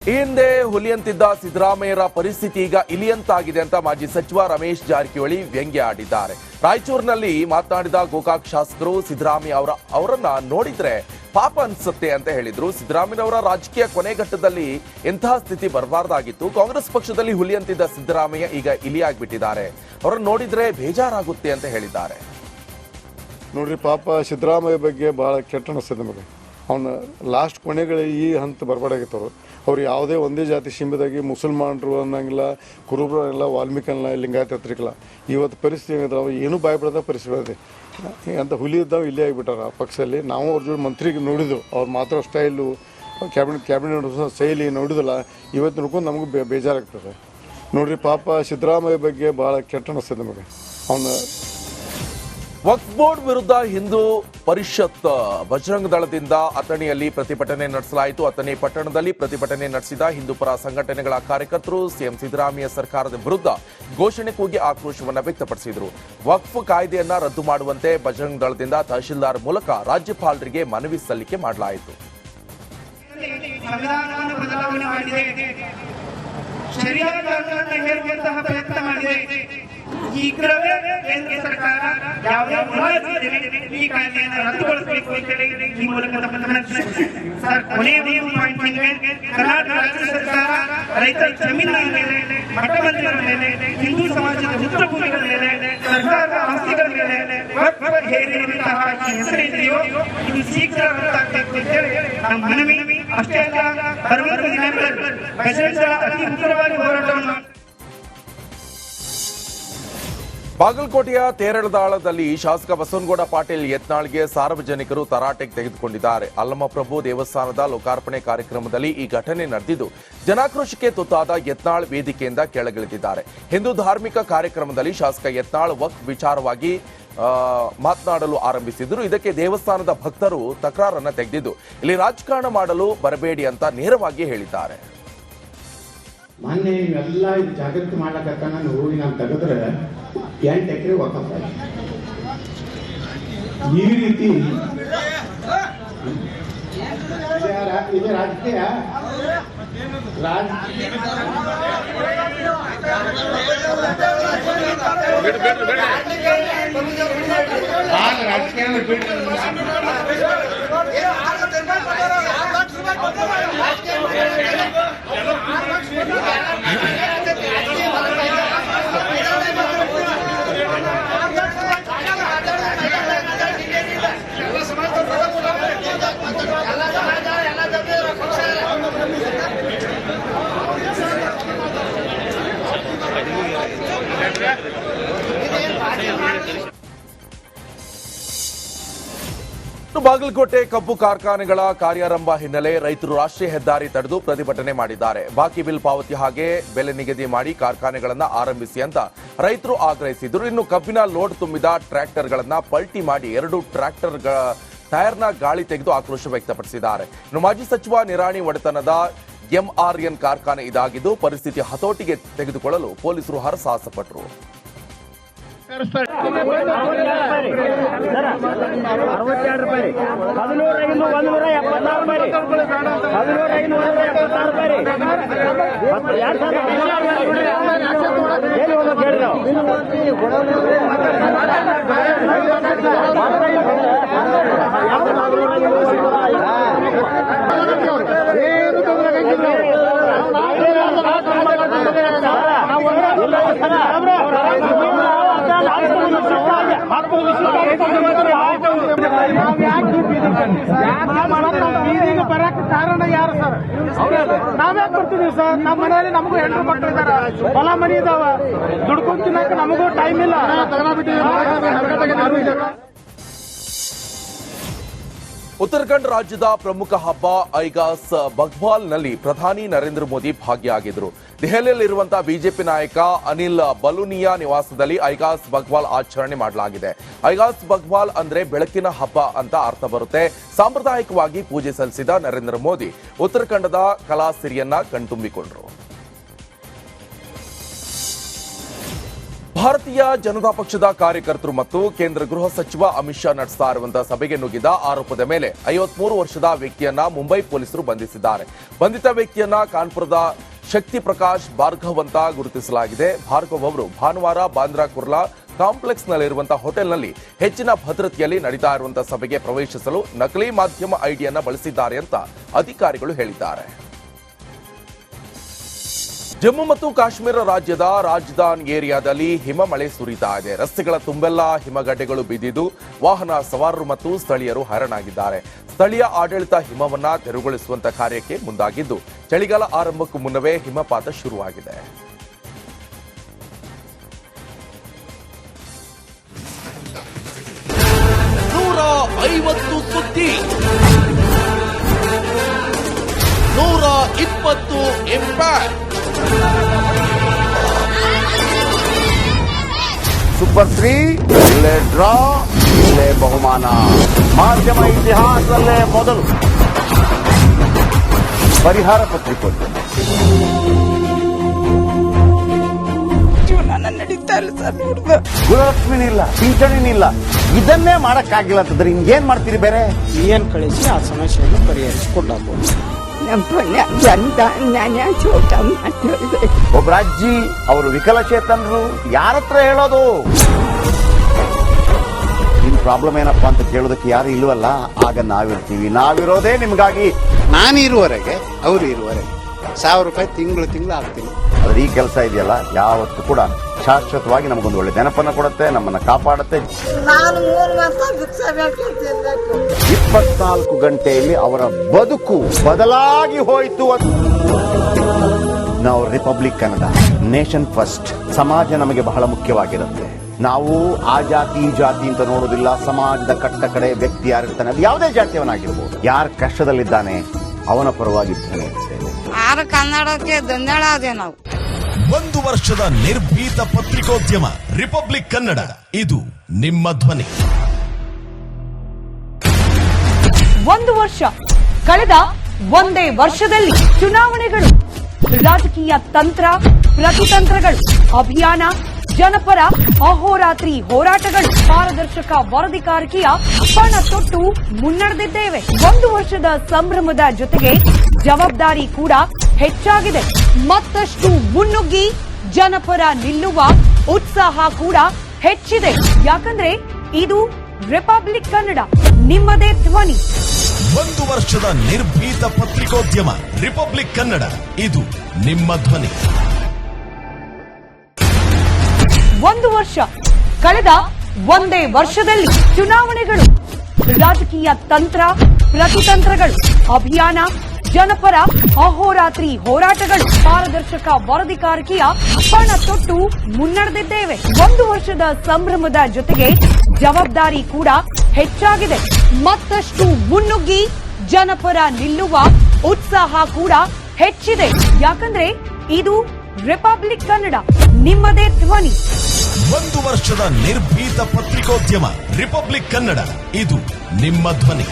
ಈ ಹಿಂದೆ ಹುಲಿಯಂತಿದ್ದ ಸಿದ್ದರಾಮಯ್ಯರ ಪರಿಸ್ಥಿತಿ ಈಗ ಇಲಿಯಂತಾಗಿದೆ ಅಂತ ಮಾಜಿ ಸಚಿವ ರಮೇಶ್ ಜಾರಕಿಹೊಳಿ ವ್ಯಂಗ್ಯ ಆಡಿದ್ದಾರೆ. ರಾಯಚೂರಿನಲ್ಲಿ ಮಾತನಾಡಿದ ಗೋಕಾಕ್ ಶಾಸಕರು ಸಿದ್ದರಾಮಯ್ಯ ಅವರನ್ನ ನೋಡಿದ್ರೆ ಪಾಪ ಅನ್ಸುತ್ತೆ ಅಂತ ಹೇಳಿದ್ರು. ಸಿದ್ದರಾಮಯ್ಯನವರ ರಾಜಕೀಯ ಕೊನೆಘಟ್ಟದಲ್ಲಿ ಎಂತಹ ಸ್ಥಿತಿ ಬರಬಾರ್ದಾಗಿತ್ತು. ಕಾಂಗ್ರೆಸ್ ಪಕ್ಷದಲ್ಲಿ ಹುಲಿಯಂತಿದ್ದ ಸಿದ್ದರಾಮಯ್ಯ ಈಗ ಇಲಿಯಾಗ್ಬಿಟ್ಟಿದ್ದಾರೆ. ಅವರನ್ನು ನೋಡಿದ್ರೆ ಬೇಜಾರಾಗುತ್ತೆ ಅಂತ ಹೇಳಿದ್ದಾರೆ. ನೋಡ್ರಿ, ಪಾಪ ಸಿದ್ದರಾಮಯ್ಯ ಬಗ್ಗೆ ಬಹಳ ಕೆಟ್ಟ ಅನಿಸ್ತದೆ ನಮಗೆ. ಅವನ ಲಾಸ್ಟ್ ಕೊನೆಗಳು ಈ ಹಂತ ಬರಬಾರ್ದಾಗಿತ್ತವರು. ಅವ್ರು ಯಾವುದೇ ಒಂದೇ ಜಾತಿ ಸೀಮಿತಾಗಿ ಮುಸಲ್ಮಾನರು ಅನ್ನಂಗಿಲ್ಲ, ಕುರುಬರು ಅನ್ನಲ್ಲ, ವಾಲ್ಮೀಕಿ ಅನ್ನಲ್ಲ, ಲಿಂಗಾಯತ ಹತ್ರಿಕಲ್ಲ. ಇವತ್ತು ಪರಿಸ್ಥಿತಿ ಏನಿದ್ರೆ ಅವು ಏನೂ ಭಯಪಡದ ಪರಿಸ್ಥಿತಿ ಇದೆ ಅಂತ ಹುಲಿ ಇದ್ದಾವೆ ಇಲ್ಲೇ ಆಗಿಬಿಟ್ಟಾರ ಆ ಪಕ್ಷದಲ್ಲಿ. ನಾವು ಅವ್ರ ಜೊತೆ ಮಂತ್ರಿಗೆ ನೋಡಿದ್ದು, ಅವ್ರು ಮಾತ್ರ ಸ್ಟೈಲು, ಕ್ಯಾಬಿನೆಟ್ ಶೈಲಿ ನೋಡಿದಲ್ಲ, ಇವತ್ತು ನೋಡ್ಕೊಂಡು ನಮಗೂ ಬೇಜಾರಾಗ್ತದೆ. ನೋಡ್ರಿ, ಪಾಪ ಸಿದ್ದರಾಮಯ್ಯ ಬಗ್ಗೆ ಭಾಳ ಕೆಟ್ಟ ಅನಿಸ್ತದೆ ನಮಗೆ. ಅವನ ವಕ್ಫ್ ಬೋರ್ಡ್ ವಿರುದ್ಧ ಹಿಂದೂ ಪರಿಷತ್ ಬಜರಂಗ ದಳದಿಂದ ಅಥಣಿಯಲ್ಲಿ ಪ್ರತಿಭಟನೆ ನಡೆಸಲಾಯಿತು. ಅಥಣಿ ಪಟ್ಟಣದಲ್ಲಿ ಪ್ರತಿಭಟನೆ ನಡೆಸಿದ ಹಿಂದೂ ಪರ ಸಂಘಟನೆಗಳ ಕಾರ್ಯಕರ್ತರು ಸಿಎಂ ಸಿದ್ದರಾಮಯ್ಯ ಸರ್ಕಾರದ ವಿರುದ್ಧ ಘೋಷಣೆ ಕೂಗಿ ಆಕ್ರೋಶವನ್ನು ವ್ಯಕ್ತಪಡಿಸಿದರು. ವಕ್ಫ್ ಕಾಯ್ದೆಯನ್ನ ರದ್ದು ಮಾಡುವಂತೆ ಬಜರಂಗ ದಳದಿಂದ ತಹಶೀಲ್ದಾರ್ ಮೂಲಕ ರಾಜ್ಯಪಾಲರಿಗೆ ಮನವಿ ಸಲ್ಲಿಕೆ ಮಾಡಲಾಯಿತು. ಶೀಘ್ರವೇ ಕೇಂದ್ರ ಸರ್ಕಾರ ಯಾವುದೇ ಈ ಕಾಯ್ದೆಯನ್ನು ರದ್ದುಗೊಳಿಸಬೇಕು ಅಂತ ಹೇಳಿ ಈ ಮೂಲಕ ಸರ್ ಕೊನೆಯ ಕರ್ನಾಟಕ ರಾಜ್ಯ ಸರ್ಕಾರ ರೈತರ ಜಮೀನಿನ ಮೇಲೆ, ಮಠ ಮಂದಿರ ಮೇಲೆ, ಹಿಂದೂ ಸಮಾಜದ ರುದ್ರಭೂಮಿಗಳ ಮೇಲೆ, ಸರ್ಕಾರದ ಆಸ್ತಿಗಳ ಮೇಲೆ ಹೇರಿರುವಂತಹ ಹೆಸರಿದೆಯೋ ಇದು ಶೀಘ್ರ ರದ್ದಾಗಬೇಕು ಅಂತ ಹೇಳಿ ನಮ್ಮ ಮನವಿ. ಅಷ್ಟೇ ಅಲ್ಲ, ಬರುವ ದಿನಗಳಲ್ಲಿ ಬಜರಂಗ ಅತಿ ಉಗ್ರವಾಗಿ ಹೋರಾಟವನ್ನು ಬಾಗಲಕೋಟೆಯ ತೇರಳದಾಳದಲ್ಲಿ ಶಾಸಕ ಬಸವನಗೌಡ ಪಾಟೀಲ್ ಯತ್ನಾಳ್ಗೆ ಸಾರ್ವಜನಿಕರು ತರಾಟೆಗೆ ತೆಗೆದುಕೊಂಡಿದ್ದಾರೆ. ಅಲ್ಲಮಪ್ರಭು ದೇವಸ್ಥಾನದ ಲೋಕಾರ್ಪಣೆ ಕಾರ್ಯಕ್ರಮದಲ್ಲಿ ಈ ಘಟನೆ ನಡೆದಿದ್ದು ಜನಾಕ್ರೋಶಕ್ಕೆ ತುತ್ತಾದ ಯತ್ನಾಳ್ ವೇದಿಕೆಯಿಂದ ಕೆಳಗಿಳಿದಿದ್ದಾರೆ. ಹಿಂದೂ ಧಾರ್ಮಿಕ ಕಾರ್ಯಕ್ರಮದಲ್ಲಿ ಶಾಸಕ ಯತ್ನಾಳ್ ವಕ್ಫ್ ವಿಚಾರವಾಗಿ ಮಾತನಾಡಲು ಆರಂಭಿಸಿದ್ರು. ಇದಕ್ಕೆ ದೇವಸ್ಥಾನದ ಭಕ್ತರು ತಕರಾರನ್ನ ತೆಗೆದಿದ್ದು ಇಲ್ಲಿ ರಾಜಕಾರಣ ಮಾಡಲು ಬರಬೇಡಿ ಅಂತ ನೇರವಾಗಿ ಹೇಳಿದ್ದಾರೆ. ಮೊನ್ನೆ ಇವೆಲ್ಲ ಇದು ಜಾಗೃತಿ ಮಾಡ್ಲಕ್ಕ ನಾನು ಹೋಗಿ ನಾನು ತೆಗೆದ್ರೆ 8 ಎಕರೆ ವಕಫ್ ಈ ರೀತಿ ಇದು ರಾಜಕೀಯ ಬಾಗಲಕೋಟೆ ಕಬ್ಬು ಕಾರ್ಖಾನೆಗಳ ಕಾರ್ಯಾರಂಭ ಹಿನ್ನೆಲೆ ರೈತರು ರಾಷ್ಟ್ರೀಯ ಹೆದ್ದಾರಿ ತಡೆದು ಪ್ರತಿಭಟನೆ ಮಾಡಿದ್ದಾರೆ. ಬಾಕಿ ಬಿಲ್ ಪಾವತಿ ಹಾಗೆ ಬೆಲೆ ನಿಗದಿ ಮಾಡಿ ಕಾರ್ಖಾನೆಗಳನ್ನು ಆರಂಭಿಸಿ ಅಂತ ರೈತರು ಆಗ್ರಹಿಸಿದರು. ಇನ್ನು ಕಬ್ಬಿನ ಲೋಡ್ ತುಂಬಿದ ಟ್ರ್ಯಾಕ್ಟರ್ಗಳನ್ನು ಪಲ್ಟಿ ಮಾಡಿ 2 ಟ್ರ್ಯಾಕ್ಟರ್ಗಳ ಟೈರ್ನ ಗಾಳಿ ತೆಗೆದು ಆಕ್ರೋಶ ವ್ಯಕ್ತಪಡಿಸಿದ್ದಾರೆ. ಇನ್ನು ಮಾಜಿ ಸಚಿವ ನಿರಾಣಿ ಒಡೆತನದ ಎಂಆರ್ಎನ್ ಕಾರ್ಖಾನೆ ಇದಾಗಿದ್ದು ಪರಿಸ್ಥಿತಿ ಹತೋಟಿಗೆ ತೆಗೆದುಕೊಳ್ಳಲು ಪೊಲೀಸರು ಹರಸಾಹಸ ಪಟ್ಟರು. ಬರಕ್ಕೆ ಕಾರಣ ಯಾರು ಸರ್? ನಾವ್ಯಾಕೆ ಬರ್ತಿದೀವಿ ಸರ್? ನಮ್ಮ ಮನೆಯಲ್ಲಿ ನಮಗೂ ಹೆಣ್ಣು ಮಕ್ಕಳು ಇದಾರ, ಹೊಲ ಮನಿ ಇದಾವ, ದುಡ್ಕೊಂಡ್ ತಿನ್ನಕ್ಕೆ ನಮಗೂ ಟೈಮ್ ಇಲ್ಲ. ಉತ್ತರಾಖಂಡ್ ರಾಜ್ಯದ ಪ್ರಮುಖ ಹಬ್ಬ ಐಗಾಸ್ ಬಗ್ವಾಲ್ನಲ್ಲಿ ಪ್ರಧಾನಿ ನರೇಂದ್ರ ಮೋದಿ ಭಾಗಿಯಾಗಿದ್ದರು. ದೆಹಲಿಯಲ್ಲಿರುವಂತಹ ಬಿಜೆಪಿ ನಾಯಕ ಅನಿಲ್ ಬಲೂನಿಯಾ ನಿವಾಸದಲ್ಲಿ ಐಗಾಸ್ ಬಗ್ವಾಲ್ ಆಚರಣೆ ಮಾಡಲಾಗಿದೆ. ಐಗಾಸ್ ಬಗ್ವಾಲ್ ಅಂದ್ರೆ ಬೆಳಕಿನ ಹಬ್ಬ ಅಂತ ಅರ್ಥ ಬರುತ್ತೆ. ಸಾಂಪ್ರದಾಯಿಕವಾಗಿ ಪೂಜೆ ಸಲ್ಲಿಸಿದ ನರೇಂದ್ರ ಮೋದಿ ಉತ್ತರಾಖಂಡದ ಕಲಾ ಸಿರಿಯನ್ನ ಕಣ್ತುಂಬಿಕೊಂಡರು. ಭಾರತೀಯ ಜನತಾ ಪಕ್ಷದ ಕಾರ್ಯಕರ್ತರು ಮತ್ತು ಕೇಂದ್ರ ಗೃಹ ಸಚಿವ ಅಮಿತ್ ಶಾ ನಡೆಸ್ತಾ ಇರುವಂತಹ ಸಭೆಗೆ ನುಗ್ಗಿದ ಆರೋಪದ ಮೇಲೆ 53 ವರ್ಷದ ವ್ಯಕ್ತಿಯನ್ನ ಮುಂಬೈ ಪೊಲೀಸರು ಬಂಧಿಸಿದ್ದಾರೆ. ಬಂಧಿತ ವ್ಯಕ್ತಿಯನ್ನ ಕಾನ್ಪುರದ ಶಕ್ತಿ ಪ್ರಕಾಶ್ ಭಾರ್ಗವ್ ಅಂತ ಗುರುತಿಸಲಾಗಿದೆ. ಭಾರ್ಗವ್ ಅವರು ಭಾನುವಾರ ಬಾಂದ್ರಾ ಕುರ್ಲಾ ಕಾಂಪ್ಲೆಕ್ಸ್ನಲ್ಲಿರುವಂತಹ ಹೋಟೆಲ್ನಲ್ಲಿ ಹೆಚ್ಚಿನ ಭದ್ರತೆಯಲ್ಲಿ ನಡೀತಾ ಇರುವಂತಹ ಸಭೆಗೆ ಪ್ರವೇಶಿಸಲು ನಕಲಿ ಮಾಧ್ಯಮ ಐಡಿಯನ್ನ ಬಳಸಿದ್ದಾರೆ ಅಂತ ಅಧಿಕಾರಿಗಳು ಹೇಳಿದ್ದಾರೆ. ಜಮ್ಮು ಮತ್ತು ಕಾಶ್ಮೀರ ರಾಜ್ಯದ ರಾಜಧಾನಿ ಏರಿಯಾದಲ್ಲಿ ಹಿಮ ಮಳೆ ಸುರಿತಾ ಇದೆ. ರಸ್ತೆಗಳ ತುಂಬೆಲ್ಲ ಹಿಮಗಡ್ಡೆಗಳು ಬಿದ್ದಿದ್ದು ವಾಹನ ಸವಾರರು ಮತ್ತು ಸ್ಥಳೀಯರು ಹೈರಾಣಾಗಿದ್ದಾರೆ. ಸ್ಥಳೀಯ ಆಡಳಿತ ಹಿಮವನ್ನ ತೆರವುಗೊಳಿಸುವಂತ ಕಾರ್ಯಕ್ಕೆ ಮುಂದಾಗಿದ್ದು ಚಳಿಗಾಲ ಆರಂಭಕ್ಕೂ ಮುನ್ನವೇ ಹಿಮಪಾತ ಶುರುವಾಗಿದೆ. ಸುದ್ದಿ 120 ಇಂಪ್ಯಾಕ್ಟ್ ಸೂಪರ್ 3 ಇಲ್ಲೇ ಡ್ರಾ, ಇಲ್ಲೇ ಬಹುಮಾನ. ಮಾಧ್ಯಮ ಇತಿಹಾಸದಲ್ಲೇ ಮೊದಲು ಪರಿಹಾರ ಪತ್ರಿಕೋದ್ಯಮ. ಜೀವನ ನಡೀತಾ ಇಲ್ಲ ಸರ್. ಗೃಹಲಕ್ಷ್ಮಿನಿಲ್ಲ, ಪಿಂಚಣಿನಿಲ್ಲ, ಇದನ್ನೇ ಮಾಡಕ್ಕಾಗಿಲ್ಲ ಅಂತಂದ್ರೆ ಹಿಂಗೇನ್ ಮಾಡ್ತೀರಿ ಬೇರೆ? ಏನ್ ಕಳಿಸಿ ಆ ಸಮಸ್ಯೆಯನ್ನು ಪರಿಹರಿಸಿಕೊಳ್ಳಬಹುದು. ಒಬ್ಬ ಅಜ್ಜಿ, ಅವರು ವಿಕಲಚೇತನರು, ಯಾರತ್ರ ಹೇಳೋದು? ನಿಮ್ ಪ್ರಾಬ್ಲಮ್ ಏನಪ್ಪಾ ಅಂತ ಕೇಳೋದಕ್ಕೆ ಯಾರು ಇಲ್ವಲ್ಲ. ಆಗ ನಾವಿರ್ತೀವಿ, ನಾವಿರೋದೇ ನಿಮ್ಗಾಗಿ. ನಾನಿರುವವರೆಗೆ ಅವ್ರು ಇರುವವರೆಗೆ 1000 ರೂಪಾಯಿ ತಿಂಗಳು ಆಗ್ತೀನಿ. ಆದ್ರೆ ಈ ಕೆಲಸ ಇದೆಯಲ್ಲ, ಯಾವತ್ತೂ ಕೂಡ ಶಾಶ್ವತವಾಗಿ ನಮಗೊಂದು ಒಳ್ಳೆ ನೆನಪನ್ನ ಕೊಡುತ್ತೆ, ನಮ್ಮನ್ನ ಕಾಪಾಡುತ್ತೆ. 24 ಗಂಟೆಯಲ್ಲಿ ಅವರ ಬದುಕು ಬದಲಾಗಿ ಹೋಯಿತು. ನಾವು ರಿಪಬ್ಲಿಕ್ ಕನ್ನಡ, ನೇಷನ್ ಫಸ್ಟ್. ಸಮಾಜ ನಮಗೆ ಬಹಳ ಮುಖ್ಯವಾಗಿರುತ್ತೆ. ನಾವು ಆ ಜಾತಿ ಈ ಜಾತಿ ಅಂತ ನೋಡೋದಿಲ್ಲ. ಸಮಾಜದ ಕಟ್ಟ ಕಡೆ ವ್ಯಕ್ತಿ ಯಾರಿರ್ತಾನೆ, ಅದು ಯಾವುದೇ ಜಾತಿಯವನಾಗಿರ್ಬೋದು, ಯಾರು ಕಷ್ಟದಲ್ಲಿದ್ದಾನೆ ಅವನ ಪರವಾಗಿದ್ದಾನೆ. ಆರು ಕನ್ನಡಕ್ಕೆ ಧನ್ಯವಾದ. ನಾವು 1 ವರ್ಷದ ನಿರ್ಭೀತ ಪತ್ರಿಕೋದ್ಯಮ ರಿಪಬ್ಲಿಕ್ ಕನ್ನಡ, ಇದು ನಿಮ್ಮ ಧ್ವನಿ. 1 ವರ್ಷ ಕಳೆದ ಒಂದೇ ವರ್ಷದಲ್ಲಿ ಚುನಾವಣೆಗಳು, ರಾಜಕೀಯ ತಂತ್ರ ಪ್ರತಿತಂತ್ರಗಳು, ಅಭಿಯಾನ, ಜನಪರ ಅಹೋರಾತ್ರಿ ಹೋರಾಟಗಳು, ಪಾರದರ್ಶಕ ವರದಿಗಾರಿಕೆಯ ಪಣ ತೊಟ್ಟು ಮುನ್ನಡೆದಿದ್ದೇವೆ. 1 ವರ್ಷದ ಸಂಭ್ರಮದ ಜೊತೆಗೆ ಜವಾಬ್ದಾರಿ ಕೂಡ ಹೆಚ್ಚಾಗಿದೆ. ಮತ್ತಷ್ಟು ಮುನ್ನುಗ್ಗಿ ಜನಪರ ನಿಲ್ಲುವ ಉತ್ಸಾಹ ಕೂಡ ಹೆಚ್ಚಿದೆ. ಯಾಕಂದ್ರೆ ಇದು ರಿಪಬ್ಲಿಕ್ ಕನ್ನಡ, ನಿಮ್ಮದೇ ಧ್ವನಿ. 1 ವರ್ಷದ ನಿರ್ಭೀತ ಪತ್ರಿಕೋದ್ಯಮ ರಿಪಬ್ಲಿಕ್ ಕನ್ನಡ, ಇದು ನಿಮ್ಮ ಧ್ವನಿ. 1 ವರ್ಷ ಕಳೆದ ಒಂದೇ ವರ್ಷದಲ್ಲಿ ಚುನಾವಣೆಗಳು, ರಾಜಕೀಯ ತಂತ್ರ ಪ್ರತಿತಂತ್ರಗಳು, ಅಭಿಯಾನ, ಜನಪರ ಅಹೋರಾತ್ರಿ ಹೋರಾಟಗಳು, ಪಾರದರ್ಶಕ ವರದಿಗಾರಿಕೆಯ ಪಣ ತೊಟ್ಟು ಮುನ್ನಡೆದಿದ್ದೇವೆ. 1 ವರ್ಷದ ಸಂಭ್ರಮದ ಜೊತೆಗೆ ಜವಾಬ್ದಾರಿ ಕೂಡ ಹೆಚ್ಚಾಗಿದೆ. ಮತ್ತಷ್ಟು ಮುನ್ನುಗ್ಗಿ ಜನಪರ ನಿಲ್ಲುವ ಉತ್ಸಾಹ ಕೂಡ ಹೆಚ್ಚಿದೆ. ಯಾಕಂದ್ರೆ ಇದು ರಿಪಬ್ಲಿಕ್ ಕನ್ನಡ, ನಿಮ್ಮದೇ ಧ್ವನಿ. 1 ವರ್ಷದ ನಿರ್ಭೀತ ಪತ್ರಿಕೋದ್ಯಮ ರಿಪಬ್ಲಿಕ್ ಕನ್ನಡ, ಇದು ನಿಮ್ಮ ಧ್ವನಿ.